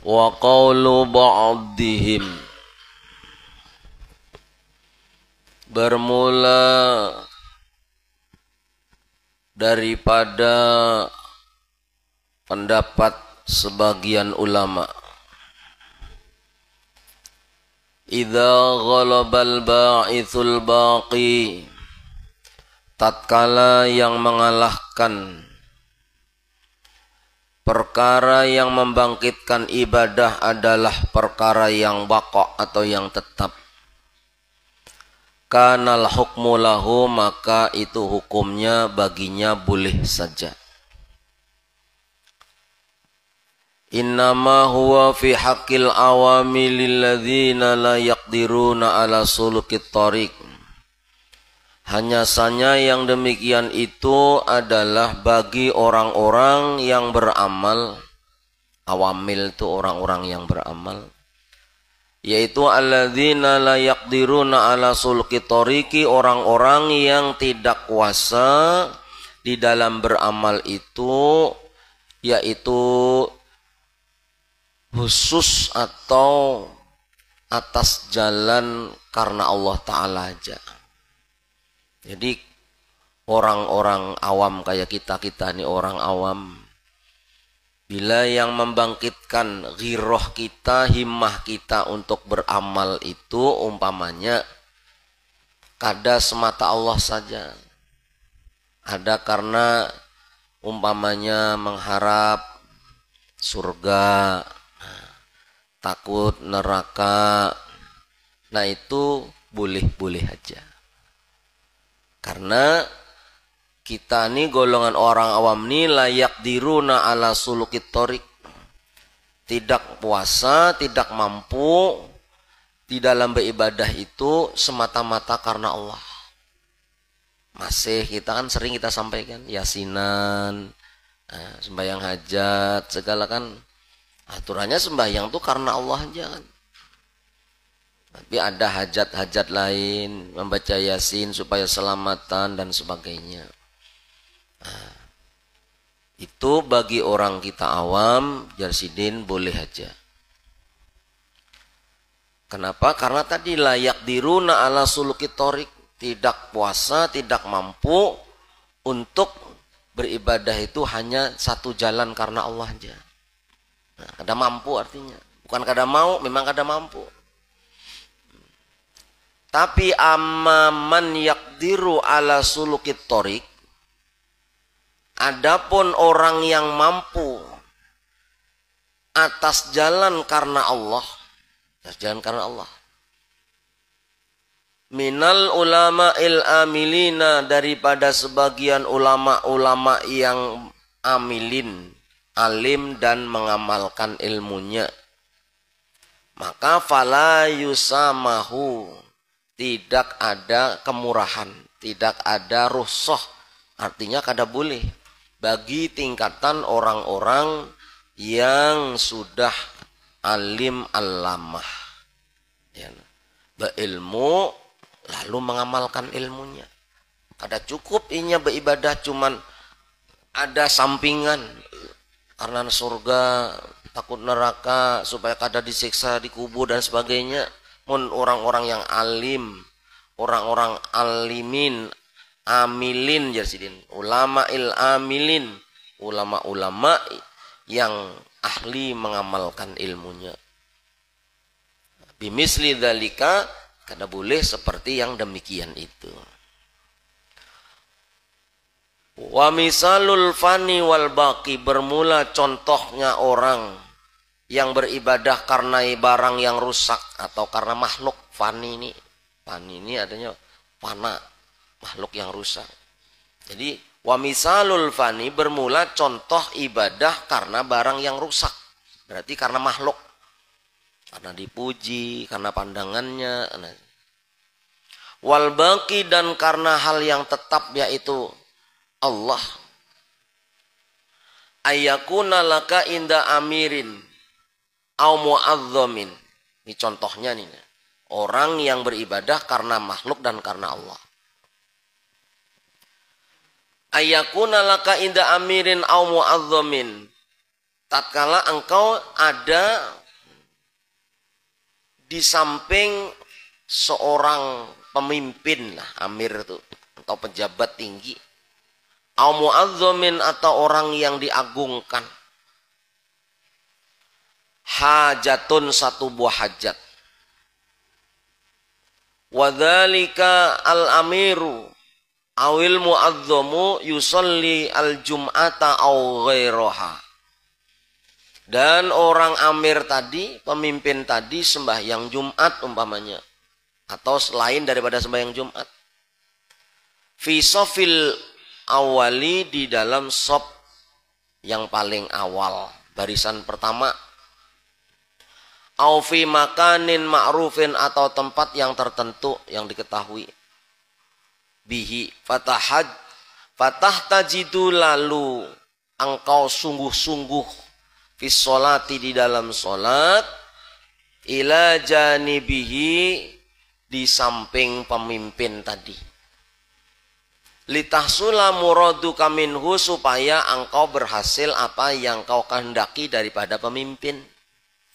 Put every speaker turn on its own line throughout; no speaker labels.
wa qawlu ba'dihim, bermula daripada pendapat sebagian ulama, idza ghalabal ba'ithul baqi, tatkala yang mengalahkan perkara yang membangkitkan ibadah adalah perkara yang baqa atau yang tetap, kanal hukmu lahu, maka itu hukumnya baginya boleh saja. Innama huwa fi haqqil awami lilladzina la yaqdiruna ala sulukit thariq. Hanya saja yang demikian itu adalah bagi orang-orang yang beramal. Awamil itu orang-orang yang beramal, yaitu alladzina la yaqdiruna ala sulukit thariqi, orang-orang yang tidak kuasa di dalam beramal itu, yaitu khusus atau atas jalan karena Allah Ta'ala aja. Jadi orang-orang awam kayak kita ini orang awam, bila yang membangkitkan ghirah kita, himmah kita untuk beramal itu umpamanya kada semata Allah saja, ada karena umpamanya mengharap surga, takut neraka, nah itu boleh-boleh aja. Karena kita ini golongan orang awam ini layak diruna ala sulukit thariq, tidak puasa, tidak mampu di dalam beribadah itu semata-mata karena Allah. Masih kita kan sering kita sampaikan yasinan, sembahyang hajat, segala kan aturannya sembahyang tuh karena Allah aja kan. Tapi ada hajat-hajat lain, membaca yasin supaya selamatan dan sebagainya. Nah, itu bagi orang kita awam, jarsidin boleh aja. Kenapa? Karena tadi layak diruna ala sulukit thariq, tidak puasa, tidak mampu untuk beribadah itu hanya satu jalan karena Allah aja. Nah, kada mampu artinya, bukan kada mau, memang kada mampu. Tapi amman yaqdiru ala sulukit thariq, adapun orang yang mampu atas jalan karena Allah, atas jalan karena Allah, minal ulama il amilina, daripada sebagian ulama-ulama yang amilin, alim dan mengamalkan ilmunya, maka fala yusamahu, tidak ada kemurahan, tidak ada rukhsah, artinya kada boleh bagi tingkatan orang-orang yang sudah alim alamah, ya, berilmu lalu mengamalkan ilmunya. Kada cukup inya beribadah cuman ada sampingan karena surga, takut neraka, supaya kada disiksa di kubur dan sebagainya. Mun orang-orang yang alim, orang-orang alimin, amilin jarsidin, ulama il amilin, ulama-ulama yang ahli mengamalkan ilmunya. Bimisli dzalika, kada boleh seperti yang demikian itu. Wa misalul fani wal baqi, bermula contohnya orang yang beribadah karena barang yang rusak atau karena makhluk. Fani ini adanya fana, makhluk yang rusak. Jadi wa misalul fani, bermula contoh ibadah karena barang yang rusak, berarti karena makhluk, karena dipuji, karena pandangannya. Wal baqi, dan karena hal yang tetap yaitu Allah. Ayyakuna laka inda amirin au mu'azzamin. Ini contohnya nih. Orang yang beribadah karena makhluk dan karena Allah. Ayyakuna laka inda amirin au mu'azzamin. tatkala engkau ada di samping seorang pemimpin lah, amir itu atau pejabat tinggi, au muazzamin atau orang yang diagungkan, hajatun satu buah hajat, wadzalika al-amiru awil muazzamu yusalli al-jum'ata au ghairaha. Dan orang amir tadi, pemimpin tadi sembahyang Jumat umpamanya, atau selain daripada sembahyang Jumat, fi sofil awali, di dalam sop yang paling awal, barisan pertama, au fi makanin ma'rufin, atau tempat yang tertentu yang diketahui, bihi fatah tajidu, lalu engkau sungguh-sungguh fis sholati, di dalam sholat, ila janibihi, di samping pemimpin tadi, litahsula muraduka minhu, supaya engkau berhasil apa yang kau kehendaki daripada pemimpin.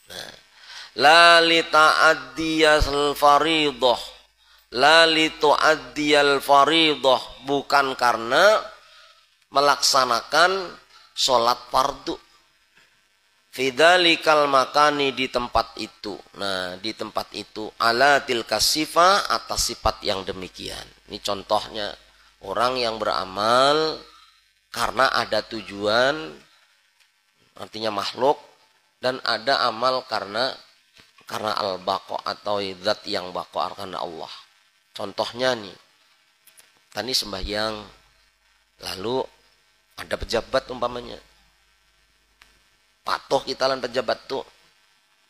Nah, la lita'addiyal faridah, la litu'addiyal faridah, bukan karena melaksanakan sholat fardu, fidzalikal makani, di tempat itu. Nah, di tempat itu, ala tilka sifah, atas sifat yang demikian. Ini contohnya orang yang beramal karena ada tujuan, artinya makhluk, dan ada amal karena al-baqa, atau zat yang baqa, karena Allah. Contohnya nih, tadi sembahyang, lalu ada pejabat umpamanya, patuh kita lan pejabat tuh,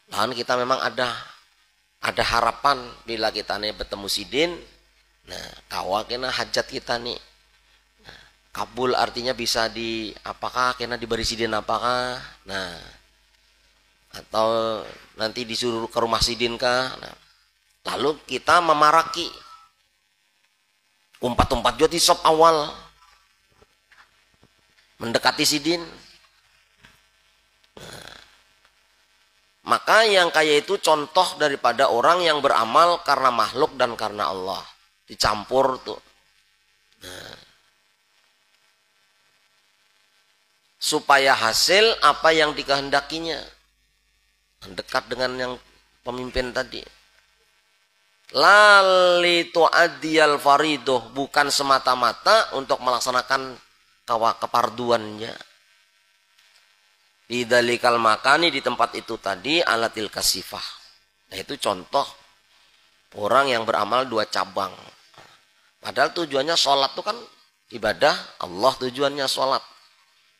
lahan kita memang ada harapan bila kita nih bertemu sidin, nah kawa kena hajat kita nih, nah, kabul artinya bisa di apakah kena diberi sidin apakah, nah atau nanti disuruh ke rumah sidin kah, nah, lalu kita memaraki umpat-umpat juga di sop awal mendekati sidin. Maka yang kaya itu contoh daripada orang yang beramal karena makhluk dan karena Allah. Dicampur tuh. Nah, supaya hasil apa yang dikehendakinya. Dekat dengan yang pemimpin tadi. Lali tu'adiyal faridoh, bukan semata-mata untuk melaksanakan keparduannya. Di dalikal makani, di tempat itu tadi, alatil kasifah. Nah, itu contoh orang yang beramal dua cabang. Padahal tujuannya sholat itu kan ibadah Allah, tujuannya sholat.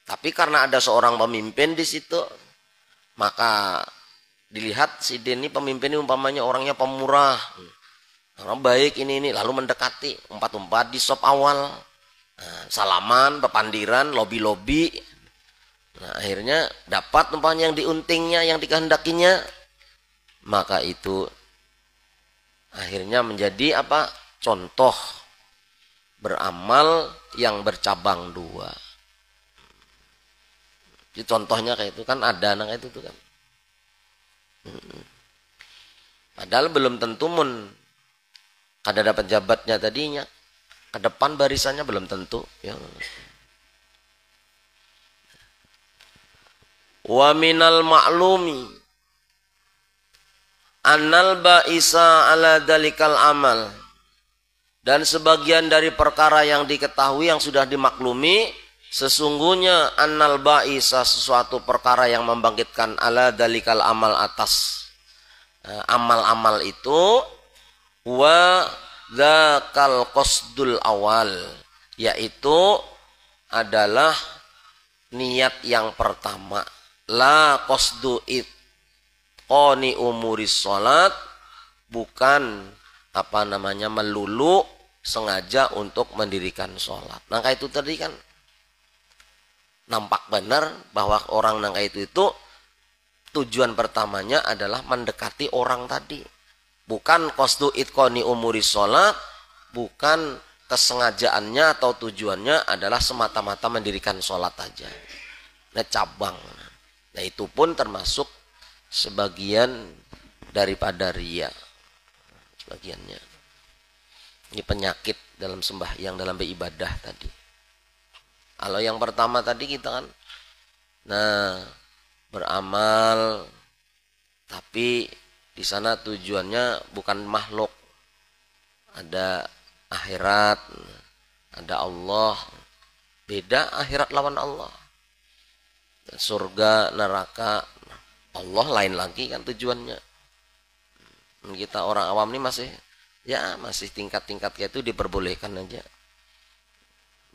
Tapi karena ada seorang pemimpin di situ, maka dilihat si ini pemimpin ini umpamanya orangnya pemurah, orang baik ini, lalu mendekati, umpat-umpat di sop awal, salaman, pepandiran, lobi-lobi. Nah, akhirnya dapat umpamanya yang diuntingnya, yang dikehendakinya, maka itu akhirnya menjadi apa? Contoh beramal yang bercabang dua. Jadi contohnya kayak itu kan ada anak itu tuh kan. Padahal belum tentu kada dapat jabatnya tadinya, ke depan barisannya belum tentu ya. Wa minal ma'lumi annal ba'isa ala dalikal amal, dan sebagian dari perkara yang diketahui yang sudah dimaklumi, sesungguhnya annal ba'isa, sesuatu perkara yang membangkitkan ala dalikal amal, atas amal-amal itu, wa dzakal qasdul awal, yaitu adalah niat yang pertama. La qasdu itqani umuris sholat, bukan melulu sengaja untuk mendirikan sholat. Nangka itu tadi kan nampak benar bahwa orang nangka itu tujuan pertamanya adalah mendekati orang tadi, bukan qasdu itqani umuris sholat, bukan kesengajaannya atau tujuannya adalah semata-mata mendirikan sholat aja. Nah, cabang. Nah itu pun termasuk sebagian daripada riya. Sebagiannya. Ini penyakit dalam sembahyang, dalam beribadah tadi. Kalau yang pertama tadi kita kan, beramal, tapi di sana tujuannya bukan makhluk. Ada akhirat, ada Allah. Beda akhirat lawan Allah. Surga, neraka, Allah lain lagi kan tujuannya. Kita orang awam ini masih tingkat-tingkat kayak itu diperbolehkan aja.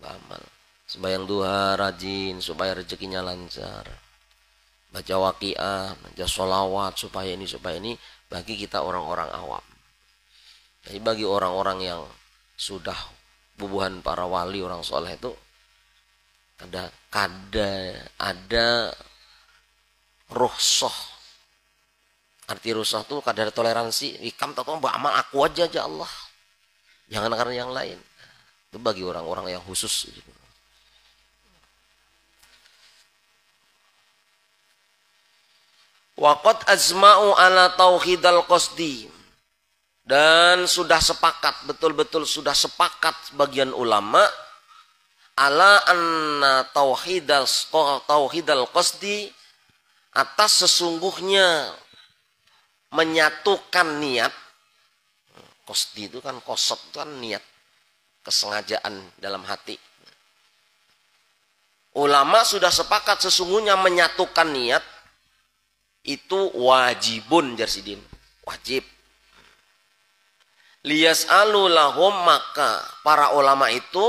Beramal. Sembahyang duha rajin supaya rezekinya lancar. Baca waqiah, baca sholawat supaya ini bagi kita orang-orang awam. Jadi bagi orang-orang yang sudah bubuhan para wali, orang soleh itu ada rukhsah. Arti rukhsah itu kadar toleransi. Ikam tak tahu beramal aku aja Allah. Jangan karena yang lain. Itu bagi orang-orang yang khusus. Waqad azma'u ala tauhidal qasdi. Dan sudah sepakat, betul-betul sudah sepakat sebagian ulama ala anna tauhidal qasdi, atas sesungguhnya menyatukan niat. Qasdi itu kan qasad itu kan niat, kesengajaan dalam hati. Ulama sudah sepakat sesungguhnya menyatukan niat itu wajibun jarsidin, wajib. Liyas'alu lahum, maka para ulama itu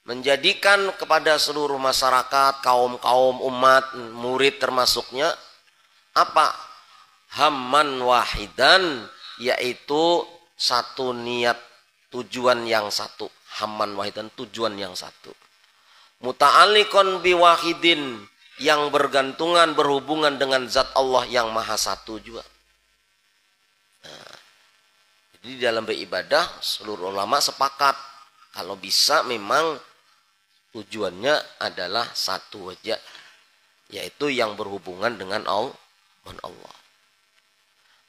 menjadikan kepada seluruh masyarakat, kaum-kaum umat, murid termasuknya apa? Hamman wahidan, yaitu satu niat, tujuan yang satu. Hamman wahidan, tujuan yang satu. Muta'alliqan biwahidin, yang bergantungan, berhubungan dengan zat Allah yang maha satu juga. Jadi dalam beribadah seluruh ulama sepakat kalau bisa memang tujuannya adalah satu aja, yaitu yang berhubungan dengan Allah.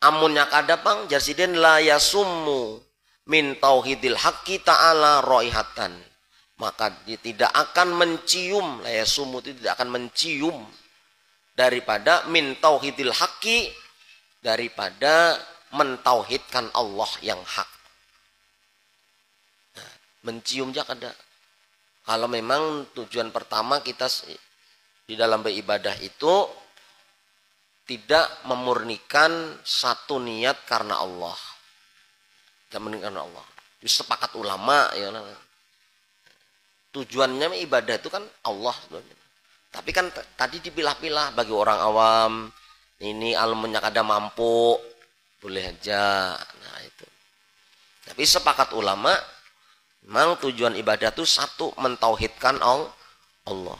Amunnya kadapang jasiden la yasummu min tauhidil haqqi ta'ala raihatan, maka dia tidak akan mencium, la yasummu itu tidak akan mencium daripada min tauhidil haqqi, daripada mentauhidkan Allah yang hak. Nah, mencium aja kada. Kalau memang tujuan pertama kita di dalam beribadah itu tidak memurnikan satu niat karena Allah. Tidak memurnikan karena Allah. Jadi sepakat ulama ya. Tujuannya ibadah itu kan Allah. Tapi kan tadi dipilah-pilah bagi orang awam. Ini ilmunya kada mampu. Boleh aja. Nah itu. Tapi sepakat ulama, memang tujuan ibadah itu satu, mentauhidkan Allah.